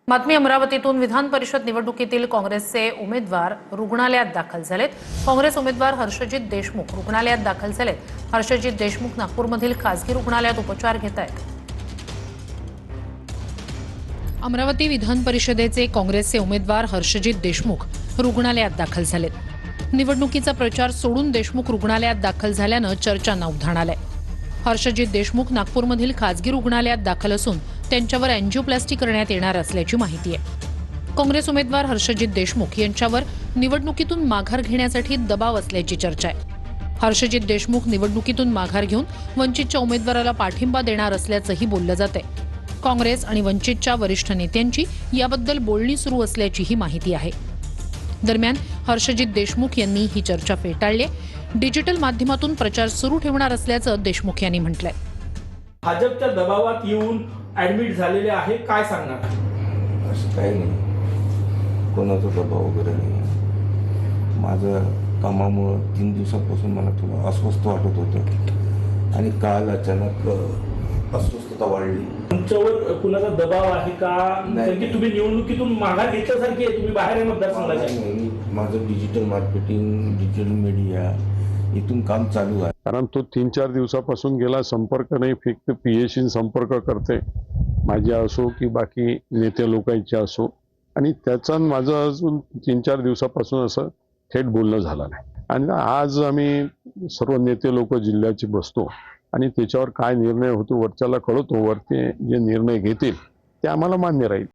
बातमी अमरावतीतून विधान परिषद निवडणुकीतील काँग्रेसचे उमेदवार रुग्णालयात दाखल झालेत। काँग्रेस उमेदवार हर्षजित देशमुख रुग्णालयात दाखल झालेत। हर्षजित देशमुख नागपूरमधील खासगी रुग्णालयात उपचार घेत आहेत। अमरावती विधान परिषदेचे काँग्रेसचे उमेदवार हर्षजित देशमुख रुग्णालयात दाखल झालेत। निवडणुकीचा प्रचार सोडून देशमुख रुग्णालयात दाखल झाल्यानं चर्चांना उधाण आलंय। हर्षजित देशमुख नागपूरमधील खासगी रुग्णालयात दाखल असून त्यांच्यावर अँजिओप्लास्टी करण्यात येणार असल्याची माहिती आहे। काँग्रेस उमेदवार हर्षजित देशमुख यांच्यावर निवडणुकीतून माघार घेण्यासाठी दबाव असल्याची चर्चा आहे। हर्षजित देशमुख निवडणुकीतून माघार घेऊन वंचितच्या उमेदवाराला पाठिंबा देणार असल्याचंही बोललं जातंय। काँग्रेस आणि वंचितच्या वरिष्ठ नेत्यांची याबद्दल बोलणी सुरू असल्याचीही माहिती आहे। दरम्यान हर्षजित देशमुख यांनी ही चर्चा फेटाळली। डिजिटल माध्यमातून प्रचार सुरू ठेवणार असल्याचं देशमुख यांनी म्हटलंय। भाजपच्या दबावात येऊन ऍडमिट झालेले आहे, काय सांगणार? असं काही नाही, कोणाचा दबाव वगैरे नाही। माझं कामामुळं 3 दिवसापासून मला थोडं अस्वस्थ वाटत होतं आणि काल अचानक अस्वस्थता वाढली। तुमच्यावर कुणाचा दबाव आहे का? कारण की तुम्ही निवडणुकीतून माघार घेतल्यासारखी आहे, तुम्ही बाहेर आहे मतदारसंघाच्या। माझं डिजिटल मार्केटिंग, डिजिटल मीडिया इथून काम चालू आहे। कारण तो 3-4 दिवसापासून गेला, संपर्क नाही, फक्त पीएशी संपर्क करते, माझ्या असो की बाकी नेते लोकांचे असो, आणि त्याचा माझं अजून 3-4 दिवसापासून असं थेट बोलणं झालं नाही। आणि आज आम्ही सर्व नेते लोक जिल्ह्याचे बसतो आणि त्याच्यावर काय निर्णय होतो वरच्याला कळवतो, वरती जे निर्णय घेतील ते आम्हाला मान्य राहील।